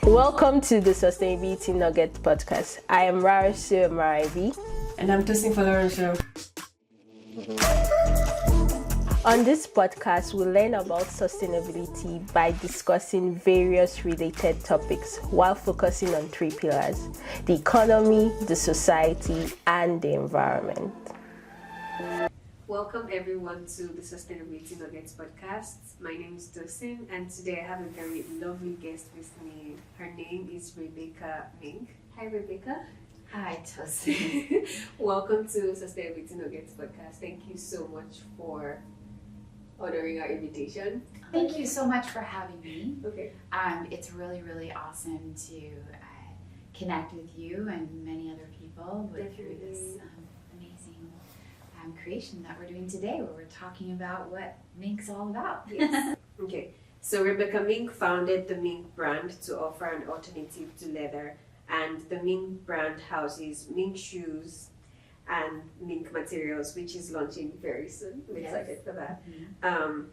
Welcome to the Sustainability Nugget podcast. I am Rarisu Maraibi. And I'm Tosin Falorunsho. On this podcast, we learn about sustainability by discussing various related topics while focusing on three pillars: the economy, the society, and the environment. Welcome everyone to the Sustainability Nuggets podcast. My name is Tosin, and today I have a very lovely guest with me. Her name is Rebecca Mink. Hi, Rebecca. Hi, Tosin. Welcome to Sustainability Nuggets podcast. Thank you so much for honoring our invitation. Thank you so much for having me. Okay. It's really, really awesome to connect with you and many other people through this amazing creation that we're doing today, where we're talking about what Mink's all about. Yes. Okay. So Rebecca Mink founded the Mink brand to offer an alternative to leather, and the Mink brand houses Mink shoes and Mink materials, which is launching very soon. I'm excited for that. Mm-hmm.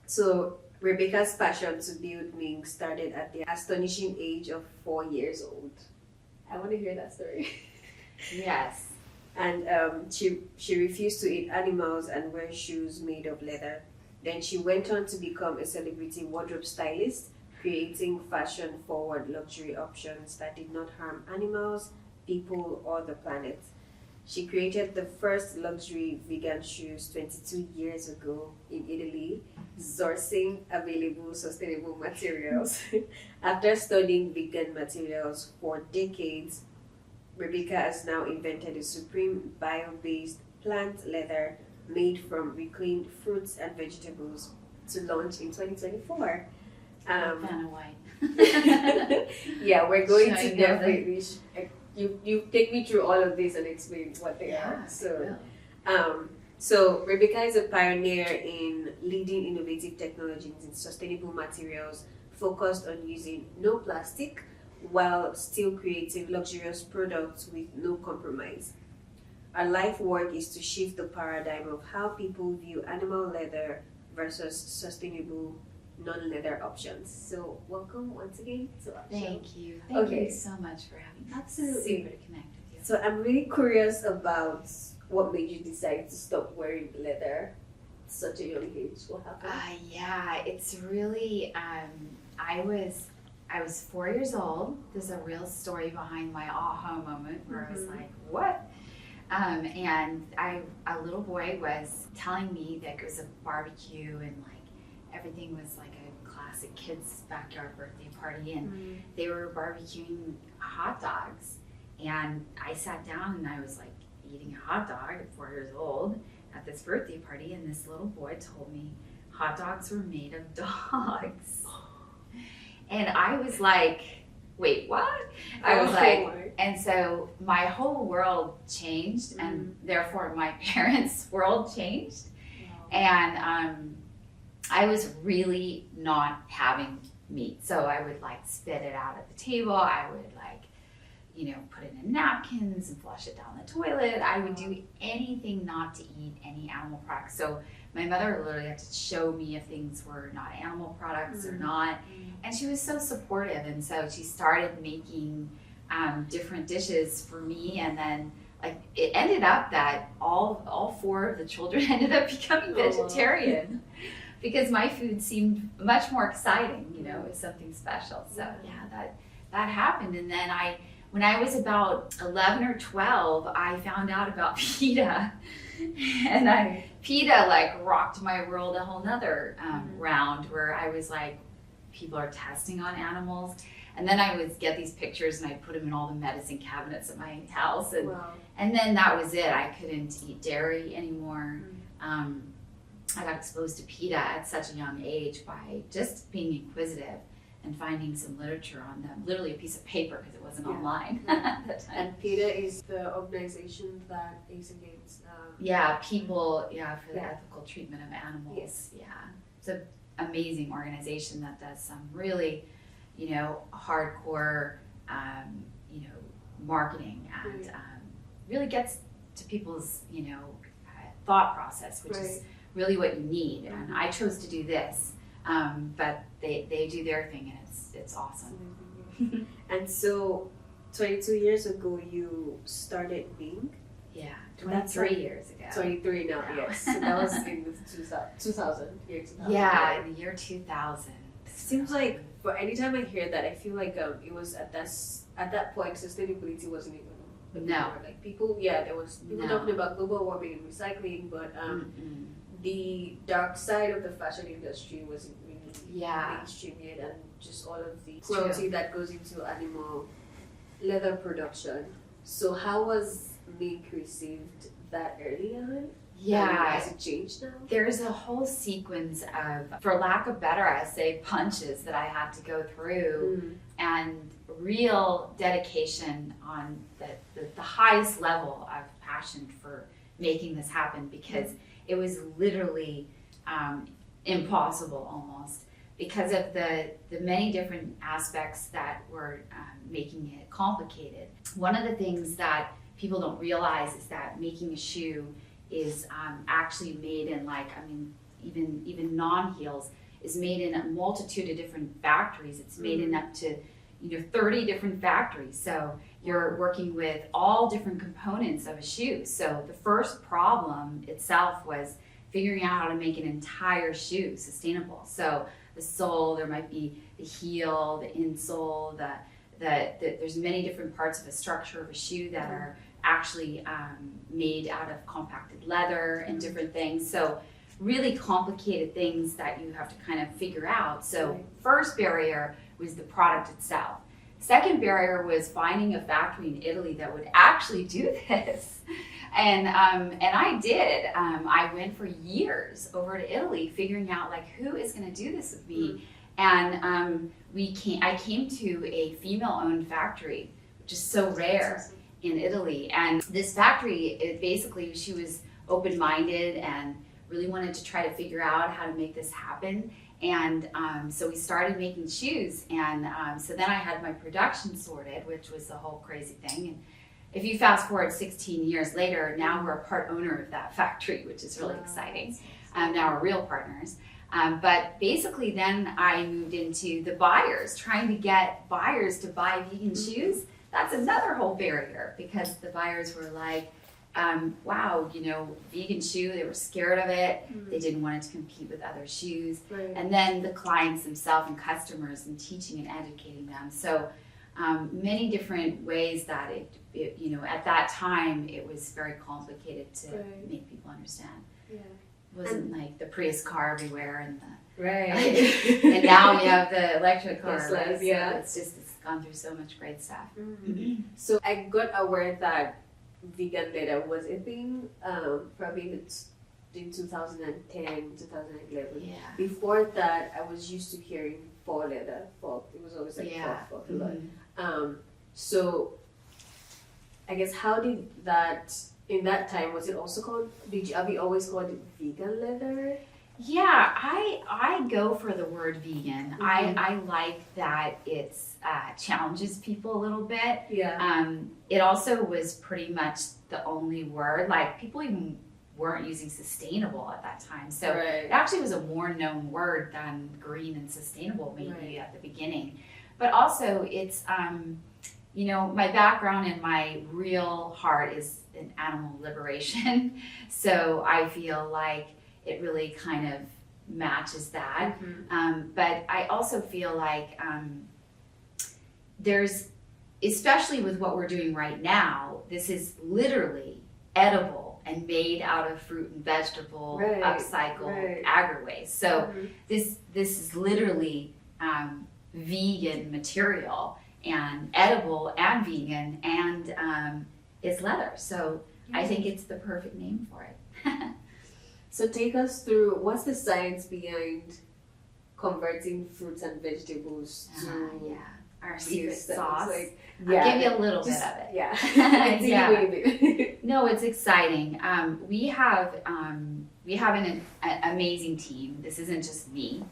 So Rebecca's passion to build Mink started at the astonishing age of 4 years old. I want to hear that story. Yes. And she refused to eat animals and wear shoes made of leather. Then she went on to become a celebrity wardrobe stylist, creating fashion-forward luxury options that did not harm animals, people, or the planet. She created the first luxury vegan shoes 22 years ago in Italy, sourcing available sustainable materials. After studying vegan materials for decades, Rebecca has now invented a supreme bio-based plant leather made from reclaimed fruits and vegetables to launch in 2024. Kind of white. Yeah, we're going Should I to know definitely. You take me through all of this and explain what they are. So Rebecca is a pioneer in leading innovative technologies in sustainable materials, focused on using no plastic while still creating luxurious products with no compromise. Our life work is to shift the paradigm of how people view animal leather versus sustainable non-leather options. So welcome once again to our show. Thank you. Thank you so much for having me. Absolutely. Super to connect with you. So I'm really curious about what made you decide to stop wearing leather at such a young age. What happened? Yeah, it's really, I was 4 years old. There's a real story behind my aha moment where I was like, what? And a little boy was telling me that it was a barbecue and like everything was like a classic kid's backyard birthday party, and they were barbecuing hot dogs. And I sat down and I was like eating a hot dog at 4 years old at this birthday party, and this little boy told me hot dogs were made of dogs. And I was like, wait, what? I was like, and so my whole world changed, and therefore my parents' world changed. And I was really not having meat. So I would like spit it out at the table. I would like, put it in napkins and flush it down the toilet. I would do anything not to eat any animal products. So my mother literally had to show me if things were not animal products or not. And she was so supportive. And so she started making different dishes for me. And then like it ended up that all four of the children ended up becoming vegetarian because my food seemed much more exciting, it was something special. So yeah, that happened. And then when I was about 11 or 12, I found out about PETA. And PETA like rocked my world a whole nother round, where I was like, people are testing on animals. And then I would get these pictures and I'd put them in all the medicine cabinets at my house. And then that was it. I couldn't eat dairy anymore. I got exposed to PETA at such a young age by just being inquisitive and finding some literature on them, literally a piece of paper because it wasn't online at that time. And PETA is the organization that is against... for the ethical treatment of animals. Yes. Yeah, it's an amazing organization that does some really, hardcore, marketing and really gets to people's, thought process, which is Right. really what you need. And I chose to do this, but they do their thing, and it's awesome. And so 22 years ago you started Mink. Yeah, That's 23 years ago. 23 now, Wow. yes. So that was in the 2000, year 2000. Yeah, right? in the year 2000. Seems like for anytime I hear that, I feel like it was at that point sustainability wasn't even a big No. word. Like people, there was people No. talking about global warming and recycling, but the dark side of the fashion industry wasn't really Yeah. mainstream yet, and just all of the It's cruelty that goes into animal leather production. So how was Mink received that early on? Yeah. Has it changed now? There's a whole sequence of, for lack of better, I say, punches that I had to go through, and real dedication on the highest level of passion for making this happen, because it was literally impossible almost, because of the many different aspects that were making it complicated. One of the things that people don't realize is that making a shoe is actually made in, like, I mean, even non-heels is made in a multitude of different factories. It's made in up to 30 different factories. So you're working with all different components of a shoe. So the first problem itself was figuring out how to make an entire shoe sustainable. So the sole, there might be the heel, the insole, there's many different parts of the structure of a shoe that are actually made out of compacted leather and different things. So really complicated things that you have to kind of figure out. So first barrier was the product itself. Second barrier was finding a factory in Italy that would actually do this. And I did. I went for years over to Italy figuring out, like, who is going to do this with me. And I came to a female-owned factory, which is so rare in Italy. And this factory, she was open-minded and really wanted to try to figure out how to make this happen. And so we started making shoes. And so then I had my production sorted, which was the whole crazy thing. And if you fast forward 16 years later, now we're a part owner of that factory, which is really exciting. Now we're real partners. But basically then I moved into the buyers, trying to get buyers to buy vegan shoes. That's another whole barrier, because the buyers were like, wow, vegan shoe, they were scared of it. They didn't want it to compete with other shoes. Right. And then the clients themselves and customers, and teaching and educating them. So many different ways that it at that time, it was very complicated to make people understand. Yeah. It wasn't like the Prius car everywhere and Right. and now you have the electric car. Yes, Right? yeah. So it's gone through so much great stuff. So I got aware that vegan leather was a thing probably in 2010, 2011. Yeah. Before that, I was used to hearing faux leather. It was always like faux a lot. So I guess how did that, in that time, was it also called, have you always called it vegan leather? Yeah, I go for the word vegan. I like that it's challenges people a little bit. Yeah. It also was pretty much the only word. Like, people even weren't using sustainable at that time. So it actually was a more known word than green and sustainable maybe at the beginning. But also it's, my background and my real heart is in animal liberation. So I feel like it really kind of matches that. But I also feel like there's, especially with what we're doing right now, this is literally edible and made out of fruit and vegetable, upcycled agri-waste. So this is literally vegan material, and edible and vegan, and it's leather. So I think it's the perfect name for it. So take us through, what's the science behind converting fruits and vegetables to our secret sauce? Like, I'll give you a little bit of it. Yeah. No, it's exciting. We have an amazing team. This isn't just me,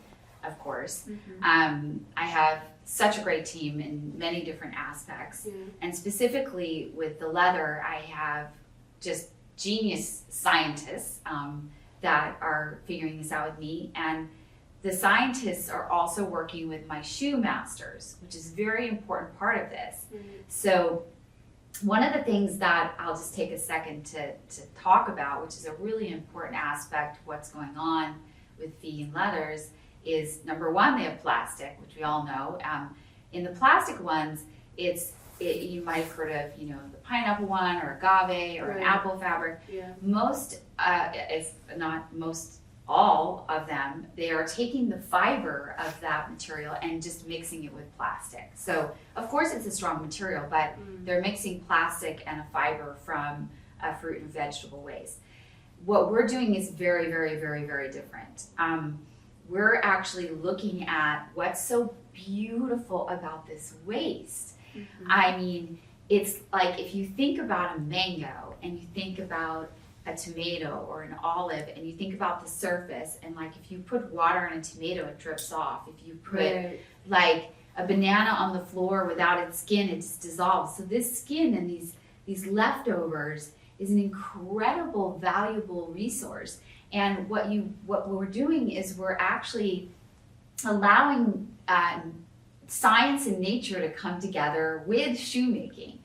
of course. I have such a great team in many different aspects. And specifically with the leather, I have just genius scientists that are figuring this out with me, and the scientists are also working with my shoe masters, which is a very important part of this. So one of the things that I'll just take a second to talk about, which is a really important aspect of what's going on with vegan leathers, is number one, they have plastic, which we all know. In the plastic ones, you might have heard of, the pineapple one or agave or an apple fabric. Most, if not most, all of them, they are taking the fiber of that material and just mixing it with plastic. So of course it's a strong material, but they're mixing plastic and a fiber from a fruit and vegetable waste. What we're doing is very, very, very, very different. We're actually looking at what's so beautiful about this waste. I mean, it's like if you think about a mango and you think about a tomato or an olive and you think about the surface, and like if you put water on a tomato, it drips off. If you put like a banana on the floor without its skin, it just dissolves. So this skin and these leftovers is an incredible, valuable resource. And what we're doing is we're actually allowing science and nature to come together with shoemaking.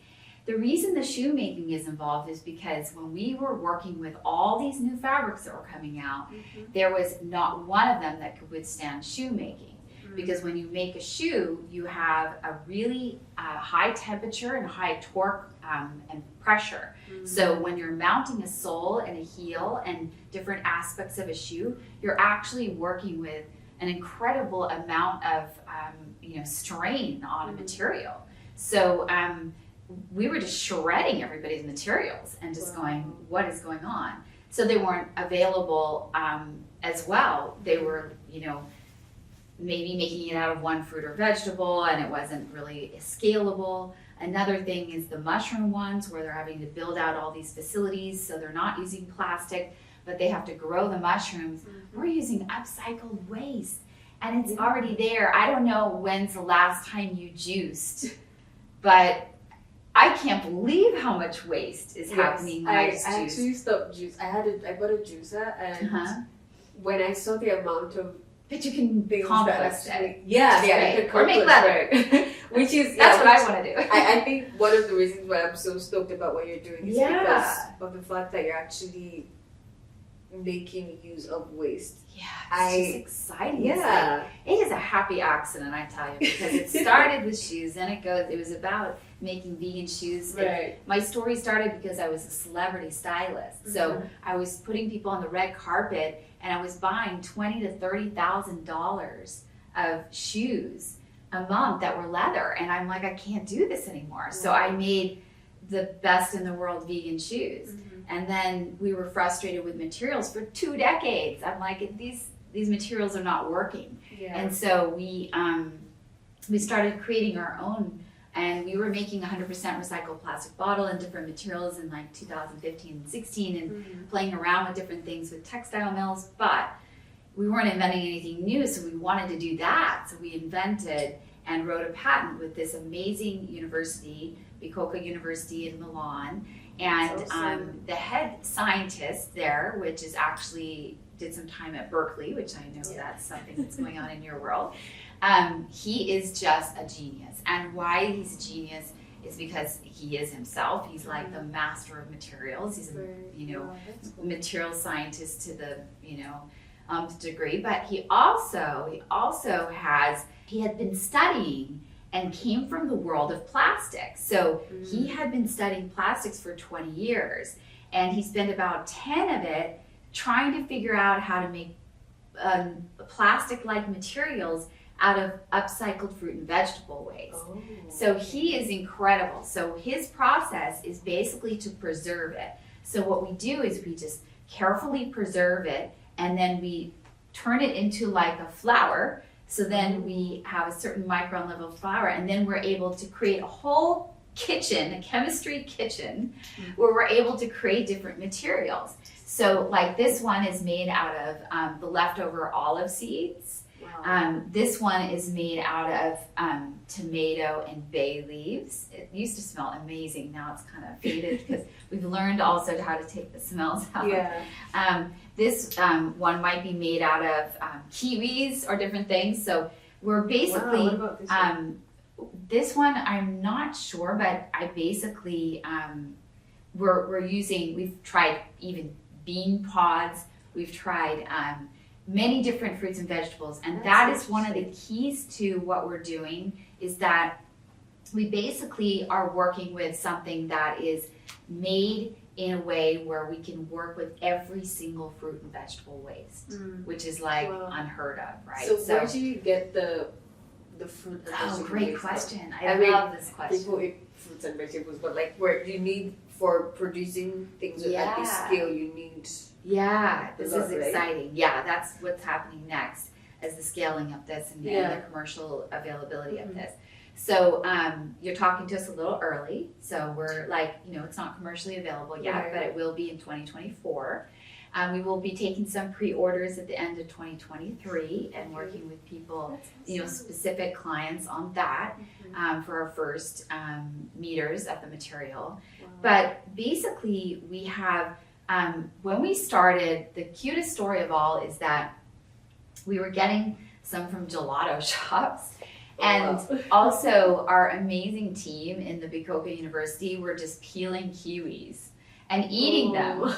The reason the shoemaking is involved is because when we were working with all these new fabrics that were coming out, there was not one of them that could withstand shoemaking. Because when you make a shoe, you have a really high temperature and high torque and pressure. So when you're mounting a sole and a heel and different aspects of a shoe, you're actually working with an incredible amount of strain on a material. So we were just shredding everybody's materials and just going, what is going on? So they weren't available as well. They were, maybe making it out of one fruit or vegetable, and it wasn't really scalable. Another thing is the mushroom ones, where they're having to build out all these facilities, so they're not using plastic, but they have to grow the mushrooms. We're using upcycled waste, and it's already there. I don't know when's the last time you juiced, but I can't believe how much waste is happening when I juice. I actually stopped juice. I bought a juicer, and when I saw the amount of but you can compost it. Or make leather. Which is that's what I want to do. I think one of the reasons why I'm so stoked about what you're doing is because of the fact that you're actually making use of waste. Yeah, it's just exciting. Yeah, it is a happy accident, I tell you, because it started with shoes, and it was about making vegan shoes. Right. My story started because I was a celebrity stylist, so I was putting people on the red carpet, and I was buying $20,000 to $30,000 of shoes a month that were leather, and I'm like, I can't do this anymore. So I made the best in the world vegan shoes. And then we were frustrated with materials for 2 decades. I'm like, these materials are not working. And so we started creating our own, and we were making 100% recycled plastic bottle and different materials in like 2015 and 16, and playing around with different things with textile mills, but we weren't inventing anything new, so we wanted to do that. So we invented and wrote a patent with this amazing university, Bicocca University in Milan. And the head scientist there, which is actually did some time at Berkeley, which I know that's something that's going on in your world. He is just a genius. And why he's a genius is because he is himself. He's like the master of materials. He's a material scientist to the degree. But he had been studying and came from the world of plastics. So he had been studying plastics for 20 years, and he spent about 10 of it trying to figure out how to make plastic-like materials out of upcycled fruit and vegetable waste. So he is incredible. So his process is basically to preserve it. So what we do is we just carefully preserve it, and then we turn it into like a flour. So then we have a certain micron level of flour, and then we're able to create a whole kitchen, a chemistry kitchen, where we're able to create different materials. So like this one is made out of the leftover olive seeds. Wow. This one is made out of tomato and bay leaves. It used to smell amazing. Now it's kind of faded because we've learned also how to take the smells out. Yeah. This one might be made out of kiwis or different things. So we're basically, Wow, what about this one? This one I'm not sure, but I basically, we've tried even bean pods. We've tried many different fruits and vegetables, and that is one of the keys to what we're doing, is that we basically are working with something that is made in a way where we can work with every single fruit and vegetable waste, which is like unheard of, right? So where do you get the fruit and vegetable great waste question. from? I love this question. People eat fruits and vegetables, but like where you need for producing things at this scale, you need. Yeah, this is right? exciting. Yeah, that's what's happening next as the scaling of this and the commercial availability of this. So you're talking to us a little early. So we're like, it's not commercially available yet, but it will be in 2024. We will be taking some pre-orders at the end of 2023 and working with people, specific clients on that for our first meters of the material. Wow. But basically we have, when we started, the cutest story of all is that we were getting some from gelato shops. And also our amazing team in the Bicocca University were just peeling kiwis and eating them.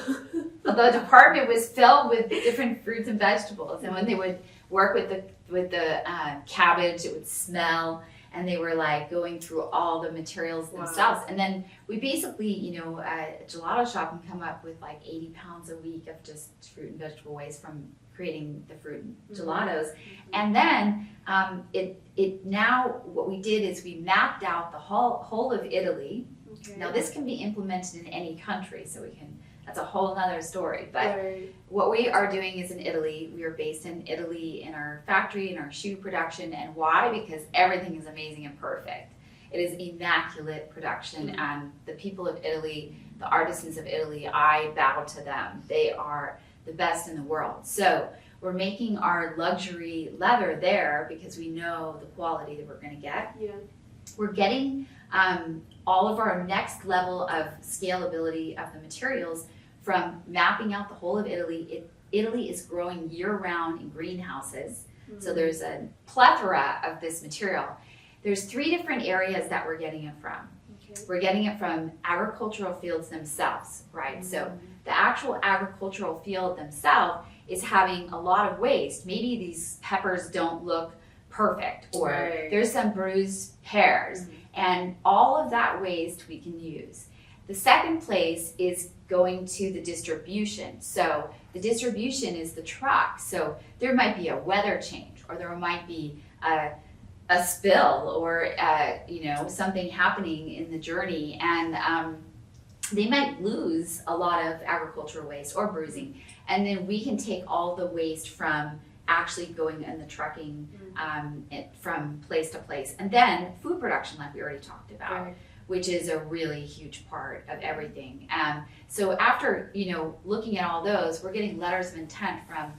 The department was filled with different fruits and vegetables. And when they would work with the cabbage, it would smell. And they were like going through all the materials themselves. And then we basically, a gelato shop can come up with like 80 pounds a week of just fruit and vegetable waste from creating the fruit and gelatos. And then now what we did is we mapped out the whole of Italy. Okay. Now this can be implemented in any country, so that's a whole other story. But what we are doing is in Italy. We are based in Italy in our factory, in our shoe production. And why? Because everything is amazing and perfect. It is immaculate production. And the people of Italy, the artisans of Italy, I bow to them. They are the best in the world. So we're making our luxury leather there because we know the quality that we're going to get. Yeah. We're getting all of our next level of scalability of the materials from mapping out the whole of Italy. Italy is growing year-round in greenhouses, so there's a plethora of this material. There's 3 different areas that we're getting it from. Okay. We're getting it from agricultural fields themselves, right? So the actual agricultural field themselves is having a lot of waste. Maybe these peppers don't look perfect, or there's some bruised pears, and all of that waste we can use. The second place is going to the distribution. So the distribution is the truck. So there might be a weather change, or there might be a spill, or something happening in the journey, and they might lose a lot of agricultural waste or bruising. And then we can take all the waste from actually going in the trucking from place to place. And then food production, like we already talked about, which is a really huge part of everything. So after, looking at all those, we're getting letters of intent from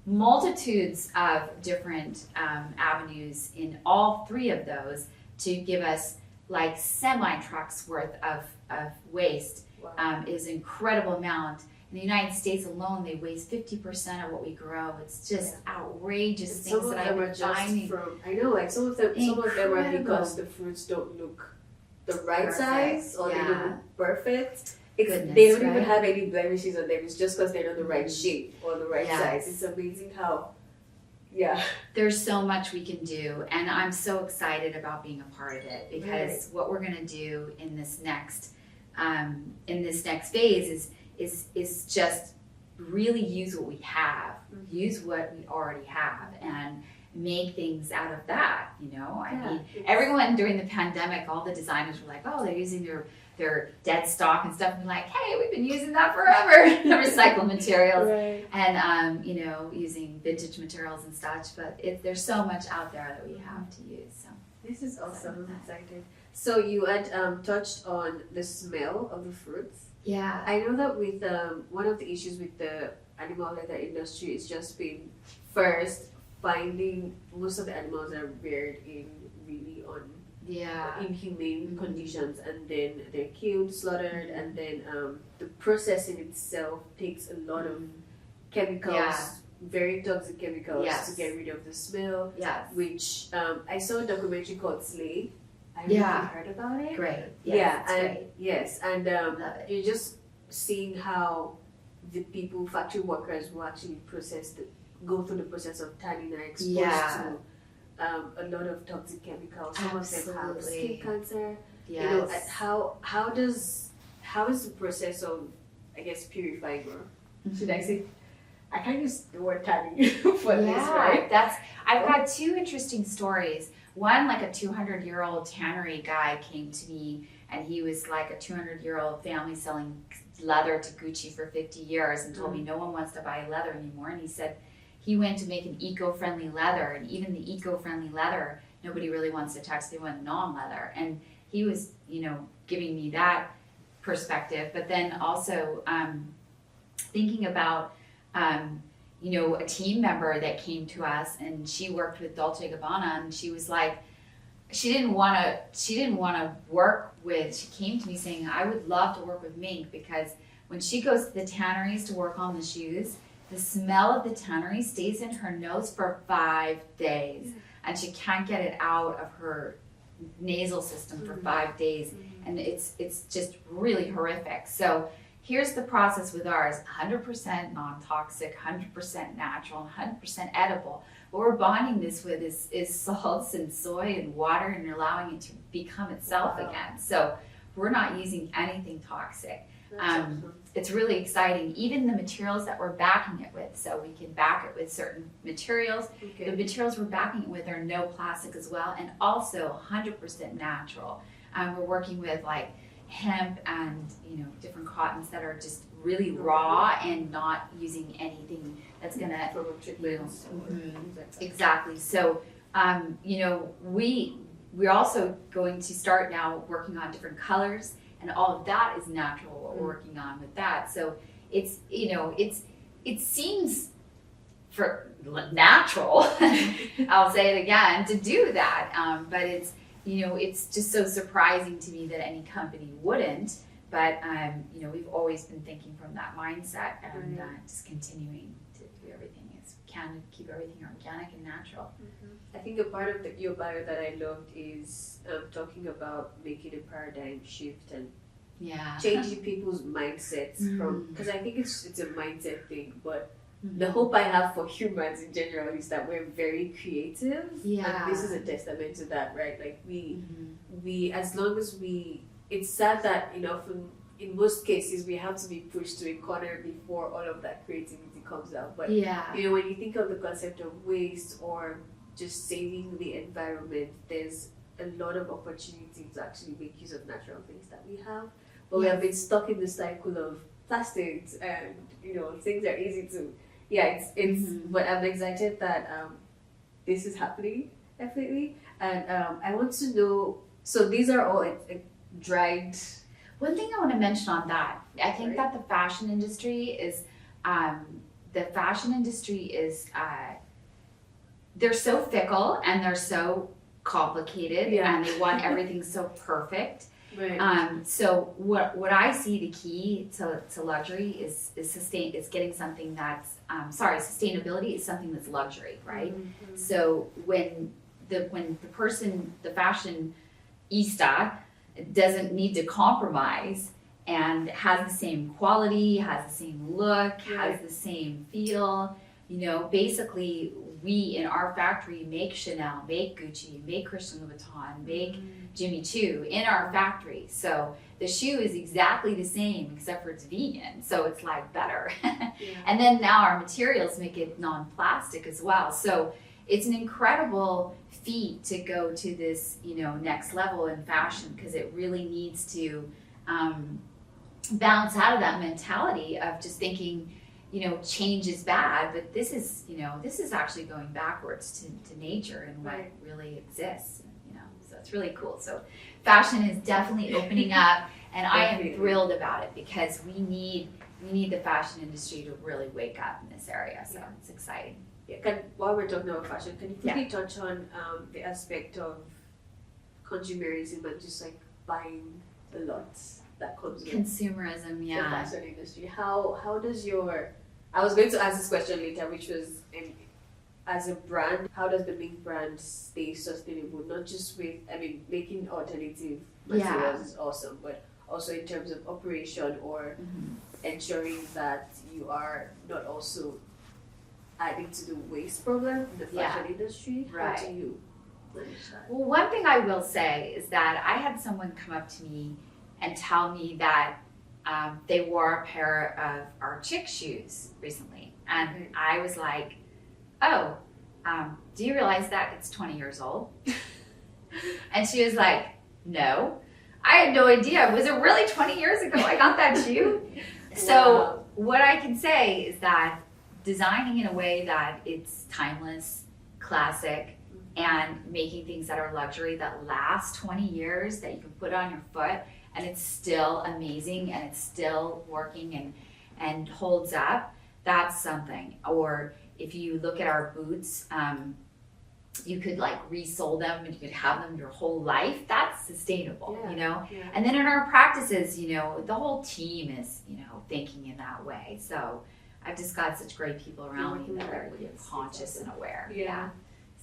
multitudes of different avenues in all 3 of those to give us like semi-trucks worth of waste. Is an incredible amount. In the United States alone, they waste 50% of what we grow. It's just outrageous things that I've been finding. I know, like some of them are because the fruits don't look the right size, or they don't look perfect. They don't even have any blemishes on them. It's just because they're not the right shape or the right size. It's amazing how. There's so much we can do, and I'm so excited about being a part of it, because what we're going to do in this next phase is just really use what we have, use what we already have, and make things out of that. I mean, everyone during the pandemic, all the designers were like, oh, they're using their dead stock and stuff, and like, hey, we've been using that forever. Recycled materials, and using vintage materials and such. But there's so much out there that we have to use. So this is awesome. I'm excited. So you had touched on the smell of the fruits. Yeah, I know that with one of the issues with the animal leather industry is just being first finding most of the animals are reared in really inhumane conditions, and then they're killed, slaughtered, and then the processing itself takes a lot of chemicals, very toxic chemicals, to get rid of the smell. Which I saw a documentary called Slay. I really heard about it. Great. And you're just seeing how the factory workers who actually go through the process of tanning are exposed to a lot of toxic chemicals. Some of them have skin cancer. You know, how is the process of, I guess, purifying, or should I say, I can't use the word tanning for this, right? I've got two interesting stories. One, like a 200-year-old tannery guy came to me, and he was like a 200-year-old family selling leather to Gucci for 50 years and told me no one wants to buy leather anymore. And he said he went to make an eco-friendly leather, and even the eco-friendly leather, nobody really wants to touch. They want non-leather. And he was, giving me that perspective. But then also thinking about, a team member that came to us, and she worked with Dolce & Gabbana, and she was like, she didn't want to work with, she came to me saying, I would love to work with Mink, because when she goes to the tanneries to work on the shoes, the smell of the tannery stays in her nose for 5 days, and she can't get it out of her nasal system for 5 days, and it's just really horrific. So here's the process with ours: 100% non-toxic, 100% natural, 100% edible. What we're bonding this with is salts and soy and water, and allowing it to become itself again. So we're not using anything toxic. It's really exciting. Even the materials that we're backing it with, so we can back it with certain materials. The materials we're backing it with are no plastic as well, and also 100% natural. We're working with like hemp and different cottons that are just really raw and not using anything that's gonna exactly. So we're also going to start now working on different colors, and all of that is natural, what we're working on with that. So it seems for natural, I'll say it again, to do that, but it's just so surprising to me that any company wouldn't. But we've always been thinking from that mindset, and just continuing to do everything as we can to keep everything organic and natural. I think a part of your bio that I loved is talking about making a paradigm shift and changing people's mindsets from, because I think it's a mindset thing, but the hope I have for humans in general is that we're very creative. And this is a testament to that, right? Like we as long as it's sad that in most cases we have to be pushed to a corner before all of that creativity comes out. But when you think of the concept of waste or just saving the environment, there's a lot of opportunity to actually make use of natural things that we have. But we have been stuck in the cycle of plastics, and things are easy to but I'm excited that this is happening, definitely. And I want to know, so these are all dried. One thing I want to mention on that, I think that the fashion industry is they're so fickle, and they're so complicated, and they want everything so perfect. So what I see the key to luxury is getting something that's sustainability is something that's luxury, right? So when the fashionista doesn't need to compromise and has the same quality, has the same look, has the same feel, basically we in our factory make Chanel, make Gucci, make Christian Louboutin, make Jimmy Choo in our factory. So the shoe is exactly the same, except for it's vegan, so it's like better. And then now our materials make it non-plastic as well. So it's an incredible feat to go to this, next level in fashion, because it really needs to balance out of that mentality of just thinking, change is bad, but this is actually going backwards to nature and what really exists, so it's really cool. So fashion is definitely opening up, and I am thrilled about it, because we need we need the fashion industry to really wake up in this area. So it's exciting. Yeah, while we're talking about fashion, can you quickly touch on the aspect of consumerism and just like buying a lot that comes with Consumerism, the fashion industry? How does I was going to ask this question later, which was as a brand, how does the Mink brand stay sustainable? Not just with, making alternative materials is awesome, but also in terms of operation or ensuring that you are not also adding to the waste problem in the fashion industry. Right. How do you manage that? Well, one thing I will say is that I had someone come up to me and tell me that they wore a pair of our chick shoes recently. And I was like, oh, do you realize that it's 20 years old? And she was like, no. I had no idea. Was it really 20 years ago I got that shoe? So what I can say is that designing in a way that it's timeless, classic, and making things that are luxury that last 20 years that you can put on your foot and it's still amazing and it's still working and holds up, that's something. Or if you look at our boots, you could like resole them and you could have them your whole life. That's sustainable, you know? Yeah. And then in our practices, you know, the whole team is, you know, thinking in that way. So I've just got such great people around me that are conscious and aware. Yeah.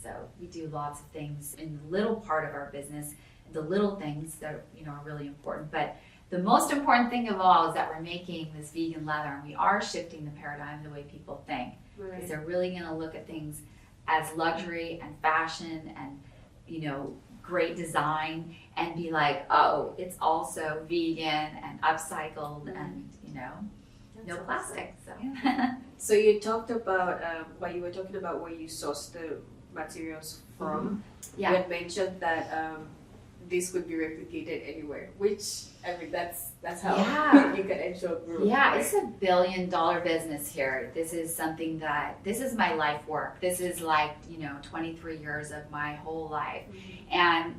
So we do lots of things in the little part of our business, the little things that, you know, are really important. But the most important thing of all is that we're making this vegan leather and we are shifting the paradigm the way people think. Because they're really going to look at things as luxury and fashion and, you know, great design and be like, oh, it's also vegan and upcycled and, you know, no plastic. So. So you talked about, while you were talking about where you source the materials from, you had mentioned that this could be replicated anywhere, which, that's how you can ensure growth. Yeah, right? It's $1 billion business here. This is something this is my life work. This is like, you know, 23 years of my whole life. And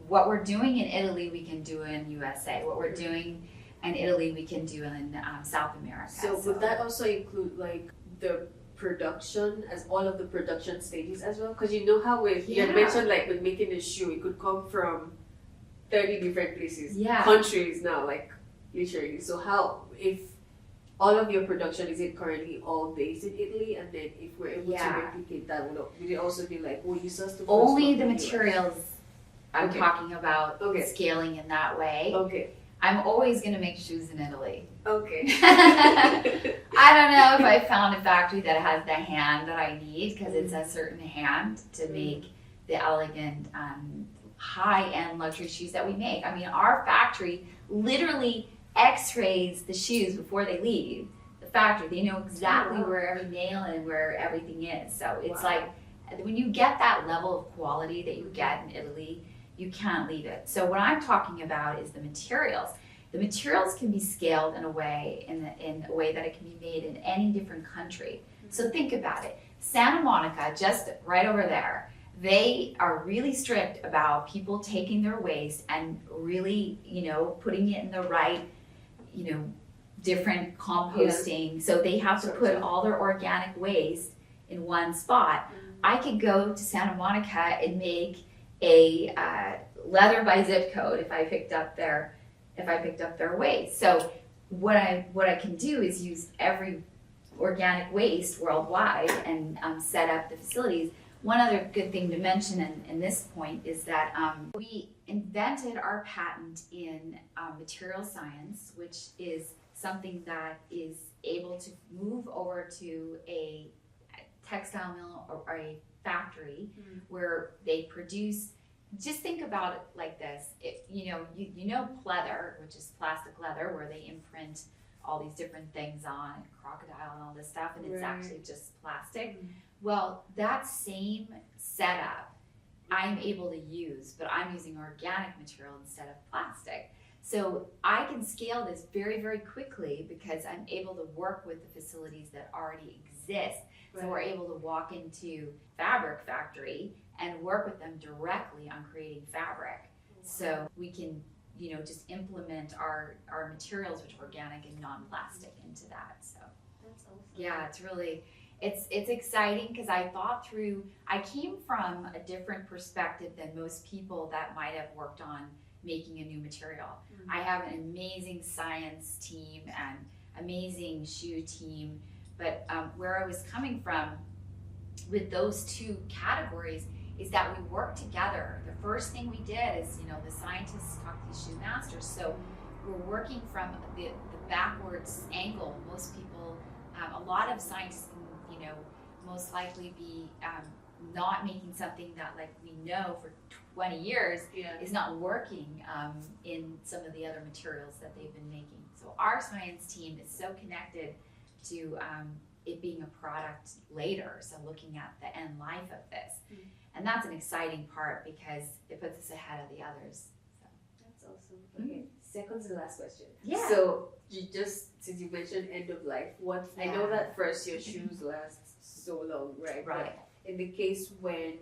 what we're doing in Italy, we can do in USA. What we're doing in Italy, we can do in South America. So would that also include like the production, as all of the production stages as well? Because you know how you had mentioned like with making a shoe, it could come from 30 different places, countries now, like literally. So how, if all of your production, is it currently all based in Italy? And then if we're able to replicate that, would it also be like, you source the only the materials I'm talking about scaling in that way. Okay. I'm always going to make shoes in Italy. Okay. I don't know if I found a factory that has the hand that I need, because it's a certain hand to make the elegant, high-end luxury shoes that we make. I mean, our factory literally x-rays the shoes before they leave the factory. They know exactly where every nail and where everything is. So it's like, when you get that level of quality that you get in Italy, you can't leave it. So what I'm talking about is the materials. The materials can be scaled in a way that it can be made in any different country. So think about it. Santa Monica, just right over there, they are really strict about people taking their waste and really, you know, putting it in the right, you know, different composting. So they have to put all their organic waste in one spot. I could go to Santa Monica and make a leather by zip code if I picked up their waste. So what I can do is use every organic waste worldwide and set up the facilities. One other good thing to mention in this point is that we invented our patent in material science, which is something that is able to move over to a textile mill or a factory where they produce. Just think about it like this. You know pleather, which is plastic leather, where they imprint all these different things on crocodile and all this stuff, and it's actually just plastic. Well, that same setup I'm able to use, but I'm using organic material instead of plastic. So I can scale this very, very quickly because I'm able to work with the facilities that already exist. So we're able to walk into fabric factory and work with them directly on creating fabric. So we can just implement our materials, which are organic and non-plastic, into that. So That's awesome. yeah, it's really, it's exciting because I came from a different perspective than most people that might have worked on making a new material. Mm-hmm. I have an amazing science team and amazing shoe team, but where I was coming from with those two categories is that we work together. The first thing we did is, the scientists talk to the shoe masters, so we're working from the backwards angle. Most people, a lot of scientists can, most likely be not making something that, like, we know for 20 years is not working in some of the other materials that they've been making. So our science team is so connected to it being a product later, so looking at the end life of this. Mm-hmm. And that's an exciting part because it puts us ahead of the others. So. That's awesome. Okay, second to the last question. Yeah. So since you mentioned end of life, I know that first your shoes last so long, right? Right. But in the case when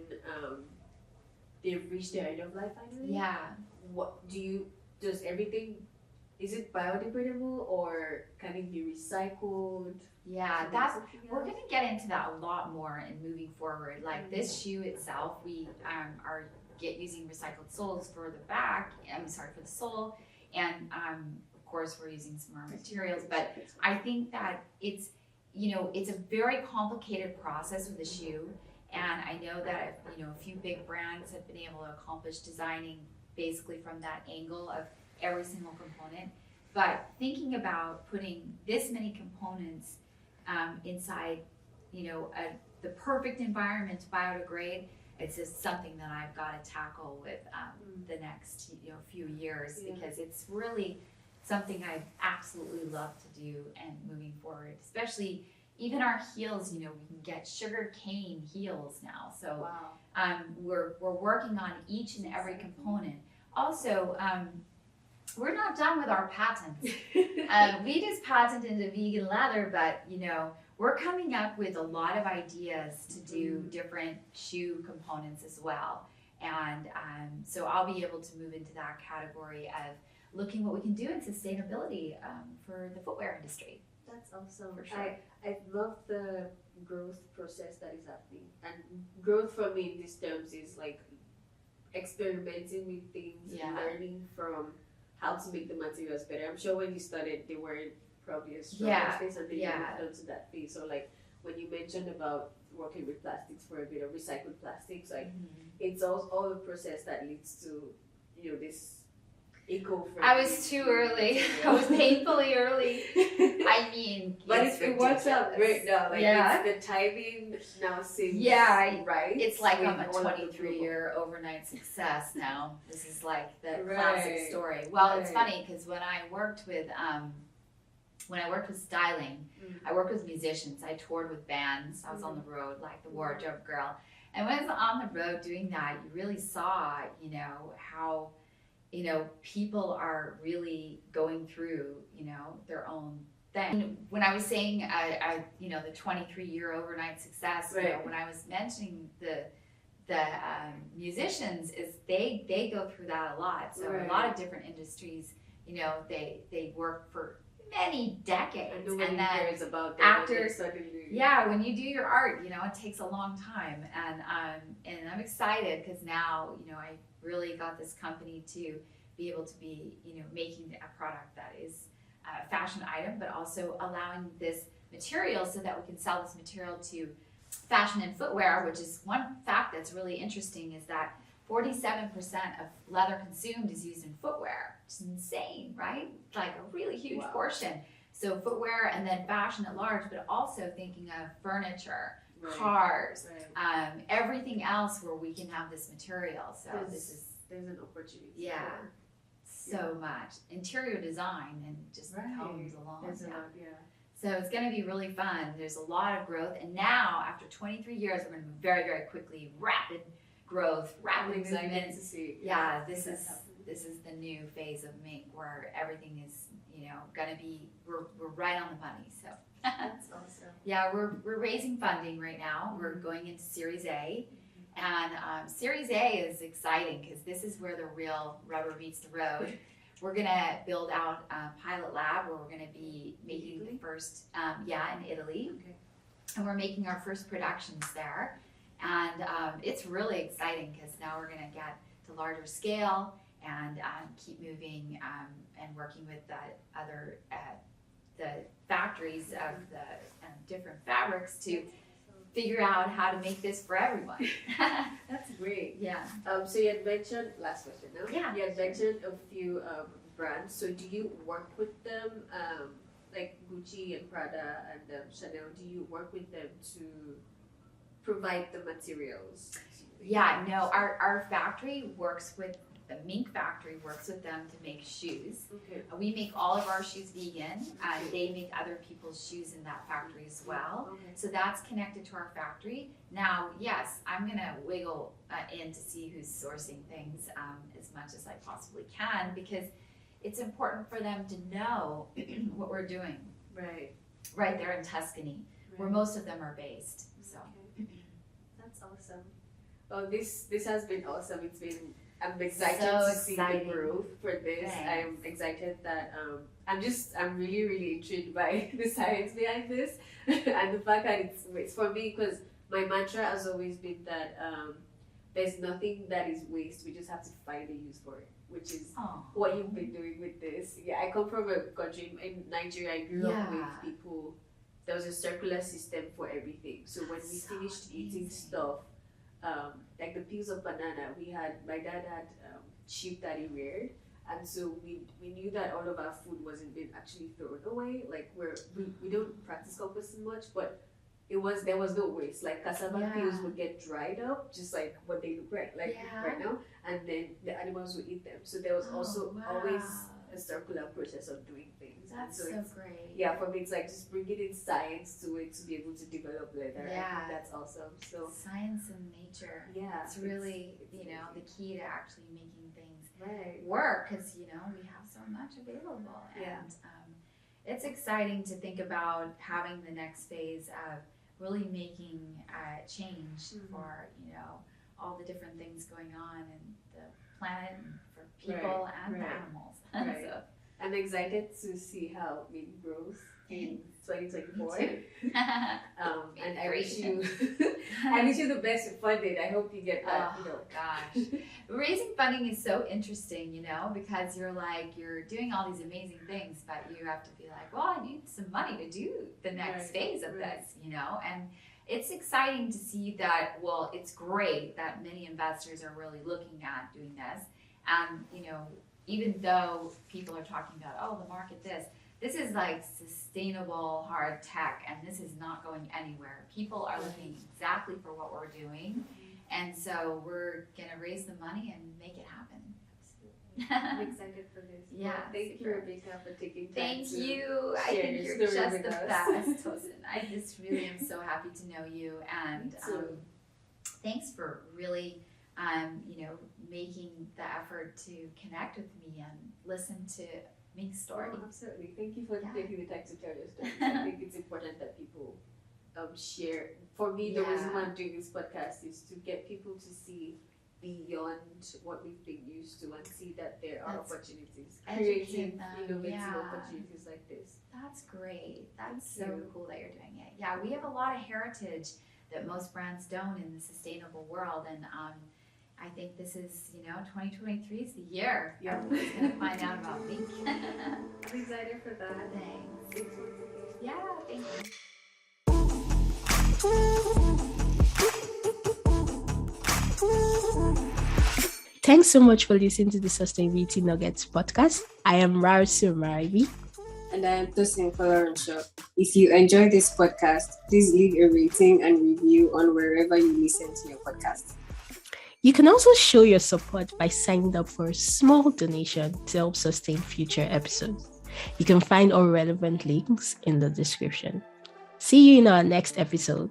they've reached their end of life finally, Yeah. Is it biodegradable or can it be recycled? Yeah, we're going to get into that a lot more in moving forward. Like this shoe itself, we are using recycled soles for the back. For the sole, and of course we're using some more materials. But I think that it's a very complicated process with a shoe, and I know that a few big brands have been able to accomplish designing basically from that angle of every single component. But thinking about putting this many components inside, the perfect environment to biodegrade, it's just something that I've got to tackle with the next few years, because it's really something I absolutely love to do and moving forward, especially even our heels. We can get sugar cane heels now, so we're working on each and every component. Also, we're not done with our patents. We just patented a vegan leather, but we're coming up with a lot of ideas to do different shoe components as well. And so I'll be able to move into that category of looking what we can do in sustainability for the footwear industry. That's awesome. For sure. I love the growth process that is happening. And growth for me in these terms is like experimenting with things, learning from how to make the materials better. I'm sure when you started, they weren't probably as strong as this, and then you moved on to that phase. So like when you mentioned about working with plastics for a bit of recycled plastics, like it's all the process that leads to this eco-friendly. I was too early. I was painfully early. I mean, but it works out great now. Like it's the timing now seems right. It's like I'm a 23-year overnight success now. This is like the classic story. Well, it's funny because when I worked with styling, I worked with musicians. I toured with bands. I was on the road like the wardrobe girl. And when I was on the road doing that, you really saw, how people are really going through, their own thing. When I was saying, the 23-year overnight success, when I was mentioning the musicians, is they go through that a lot. So a lot of different industries, they work for many decades, and then actors. When you do your art, it takes a long time, and I'm excited because now I really got this company to be able to be making a product that is a fashion item, but also allowing this material so that we can sell this material to fashion and footwear. Which is one fact that's really interesting, is that 47% of leather consumed is used in footwear, which is insane, right? Like a really huge portion. So footwear, and then fashion at large, but also thinking of furniture, cars, everything else where we can have this material. So there's an opportunity. So much interior design and just comes along. There's a lot, So it's going to be really fun. There's a lot of growth, and now after 23 years, we're going to move very, very quickly, rapid growth, rapid movement. This is the new phase of Mink, where everything is, going to be, we're right on the money. So that's awesome. We're raising funding right now. We're going into Series A, and Series A is exciting because this is where the real rubber meets the road. we're going to build out a pilot lab where we're going to be making the first, in Italy. Okay. And we're making our first productions there. And it's really exciting because now we're going to get to larger scale and keep moving and working with the factories of the different fabrics to figure out how to make this for everyone. That's great. Yeah. So you had mentioned, last question now. Yeah. You had mentioned a few brands. So do you work with them, like Gucci and Prada and Chanel? Do you work with them to provide the materials? Yeah, no, our factory works with, the Mink factory works with them to make shoes. Okay. We make all of our shoes vegan. They make other people's shoes in that factory as well. Okay. So that's connected to our factory. Now, yes, I'm gonna wiggle in to see who's sourcing things as much as I possibly can, because it's important for them to know what we're doing right there in Tuscany, where most of them are based. So that's awesome. Oh, this has been awesome. I'm excited So to see exciting. the growth for this. Thanks. I'm excited that I'm really intrigued by the science behind this and the fact that it's for me, because my mantra has always been that there's nothing that is waste. We just have to find a use for it, which is what you've been doing with this. Yeah, I come from a country in Nigeria. I grew up with people. There was a circular system for everything. So when we finished eating stuff, like the peels of banana, my dad had sheep that he reared, and so we knew that all of our food wasn't being actually thrown away. Like we don't practice composting much, but there was no waste. Like cassava peels would get dried up, just like what they look right now, and then the animals would eat them. So there was also always a circular process of doing things. That's so great. Yeah, for me it's like just bringing in science to it to be able to develop leather. Yeah. I think that's awesome. So science and nature. yeah, It's really, the key to actually making things right. work, because, we have so much available. And it's exciting to think about having the next phase of really making change for, all the different things going on in the planet and for people and the animals. Right. So, I'm excited to see how it grows in 2024. And I wish you the best with funding. I hope you get that. Gosh. Raising funding is so interesting, because you're doing all these amazing things, but you have to be like, well, I need some money to do the next phase of this, and it's exciting to see that. Well, it's great that many investors are really looking at doing this. And, even though people are talking about, the market this is like sustainable hard tech, and this is not going anywhere. People are looking exactly for what we're doing. And so we're going to raise the money and make it happen. I'm excited for this. Yeah. Well, thank you, Rebecca, for taking time Thank to you. I share think your you're story just with the us. best. Listen, I just really am so happy to know you. And thanks for really, making the effort to connect with me and listen to Mink's story. Oh, absolutely. Thank you for taking the time to tell your story. I think it's important that people share. For me, the reason why I'm doing this podcast is to get people to see beyond what we've been used to and see that there are opportunities, creative, innovative opportunities like this. That's great. That's so cool that you're doing it. Yeah, we have a lot of heritage that most brands don't in the sustainable world, and I think this is, 2023 is the year. Yeah. Everyone's going to find out about Mink. I'm excited for that. Thanks. Yeah, thank you. Thanks so much for listening to the Sustainability Nuggets podcast. I am Rarsu Marabi. And I am Tosin Falorenshaw. If you enjoy this podcast, please leave a rating and review on wherever you listen to your podcast. You can also show your support by signing up for a small donation to help sustain future episodes. You can find all relevant links in the description. See you in our next episode.